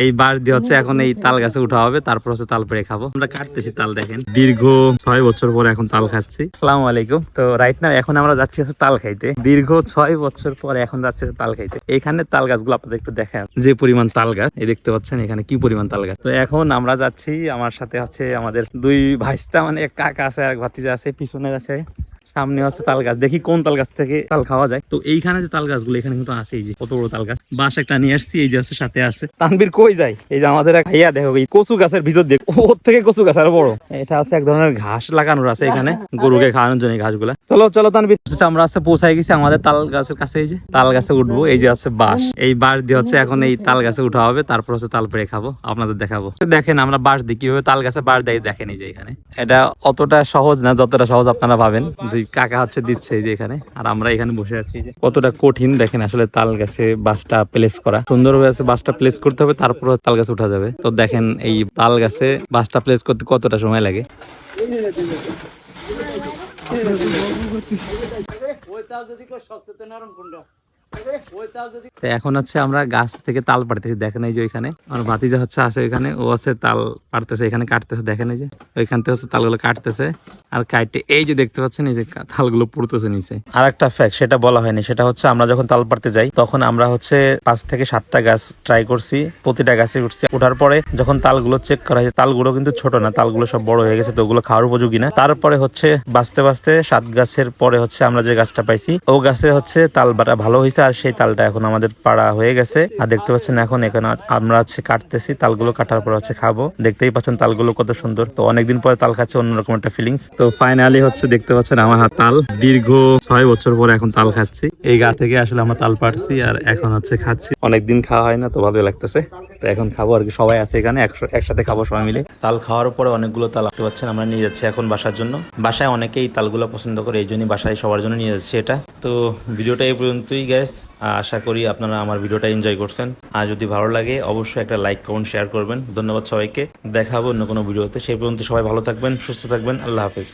এই বাঁশ দিয়ে হচ্ছে এখন এই তাল গাছে উঠা হবে, তারপর হচ্ছে তাল পেড়ে খাবো। আমরা কাটতেছি তাল, দেখেন দীর্ঘ 6 বছর পরে এখন তাল খাচ্ছি। আসসালামু আলাইকুম। তো রাইট নাও এখন আমরা যাচ্ছি হচ্ছে তাল খাইতে। দীর্ঘ 6 বছর পরে এখন যাচ্ছি তাল খাইতে। এইখানে তাল গাছগুলো আপনাদের একটু দেখান, যে পরিমাণ তাল গাছ এই দেখতে পাচ্ছেন এখানে কি পরিমাণ তাল গাছ। তো এখন আমরা যাচ্ছি, আমার সাথে হচ্ছে আমাদের দুই ভাইস্তা, মানে এক কাকা আছে আর এক ভাতিজা আছে, পিছনে আছে, সামনে আছে তাল গাছ। দেখি কোন তাল গাছ থেকে তাল খাওয়া যায়। তো এইখানে যে তাল গাছগুলো এখানে কিন্তু আছে, এই যে কত বড় তাল গাছ। বাঁশ একটা নিয়ে আসছি, এই যে আছে সাথে আছে। তানবীর কই যায়? এই যে আমাদের এক ভাইয়া, দেখো এই কচু গাছের ভিতর দিয়ে, ওর থেকে কচু গাছ আরো বড়। এটা হচ্ছে এক ধরনের ঘাস লাগানোর আছে এখানে গরুকে খাওয়ানোর জন্য ঘাসগুলা। চলো চলো তানবীর, আমরা আজকে পৌঁছাই গেছি আমাদের তাল গাছের কাছে। এই যে তাল গাছে উঠবো, এই যে আছে বাঁশ, এই বাঁশ দিয়ে হচ্ছে এখন এই তাল গাছে উঠা হবে, তারপর হচ্ছে তাল পেড়ে খাবো, আপনাদের দেখাবো। দেখেন আমরা বাঁশ দিই কিভাবে, তাল গাছে বাঁশ দেয় দেখেন। এই যে এখানে এটা অতটা সহজ না যতটা সহজ আপনারা ভাবেন। দুই কাকা হচ্ছে দিচ্ছে এই যে এখানে, আর আমরা এখানে বসে আছি। যে কতটা কঠিন দেখেন আসলে তাল গাছে বাঁশটা প্লেস করা। সুন্দরভাবে বাঁশটা প্লেস করতে হবে, তারপর তাল গাছে উঠা যাবে। তো দেখেন এই তাল গাছে বাঁশটা প্লেস করতে কতটা সময় লাগে। এখন হচ্ছে আমরা গাছ থেকে তাল পাড়তেছি, দেখেন এই যে ওইখানে আমার ভাতিজা হচ্ছে আছে ওইখানে, ও হচ্ছে তাল পাড়তেছে, এখানে কাটতেছে, দেখেন এই যে ওইখান থেকে হচ্ছে তালগুলো কাটতেছে আর কাটতে এই যে দেখতে পাচ্ছেন এই যে তালগুলো পড়তেছে নিচে। আর একটা ফ্যাক্ট সেটা বলা হয়নি, সেটা হচ্ছে আমরা যখন তাল পাড়তে যাই তখন আমরা হচ্ছে 5 থেকে 7টা গাছ ট্রাই করছি, প্রতিটা গাছে উঠছি। ওঠার পরে যখন তালগুলো চেক করা হয়েছে, তালগুলো কিন্তু ছোট না, তালগুলো সব বড় হয়ে গেছে, তো ওগুলো খাওয়ার উপযোগী না। তারপরে হচ্ছে বাঁচতে বাঁচতে 7 গাছের পরে হচ্ছে আমরা যে গাছটা পাইছি, ও গাছে হচ্ছে তাল বাটা ভালো হয়েছে, আর সেই তালটা এখন আমাদের পাড়া হয়ে গেছে। আর দেখতে পাচ্ছেন এখন এখানে আমরা হচ্ছে কাটতেছি, তালগুলো কাটার পর হচ্ছে খাবো। দেখতেই পাচ্ছেন তালগুলো কত সুন্দর। তো অনেকদিন পরে তাল খাচ্ছে, অন্যরকম একটা ফিলিংস। তো ফাইনালি হচ্ছে দেখতে পাচ্ছেন আমার হাত তাল, দীর্ঘ 6 বছর পরে এখন তাল খাচ্ছি। এই গা থেকে আসলে আমরা তাল পাড়ছি আর এখন হচ্ছে খাচ্ছি। অনেকদিন খাওয়া হয় না, তো ভালো লাগতেছে। তো এখন খাবো আর কি, সবাই আছে এখানে, একসাথে খাবো সবাই মিলে। তাল খাওয়ার পরে অনেকগুলো তাল দেখতে পাচ্ছেন আমরা নিয়ে যাচ্ছি এখন বাসার জন্য। বাসায় অনেকেই তালগুলো পছন্দ করে, এই জন্যই বাসায় সবার জন্য নিয়ে যাচ্ছি এটা। তো ভিডিওটা এই পর্যন্তই গাইস, আশা করি আপনারা আমার ভিডিওটা এনজয় করছেন। আর যদি ভালো লাগে অবশ্যই একটা লাইক কমেন্ট শেয়ার করবেন। ধন্যবাদ সবাইকে, দেখা হবে অন্য কোনো ভিডিওতে। সেই পর্যন্ত সবাই ভালো থাকবেন, সুস্থ থাকবেন, আল্লাহ হাফেজ।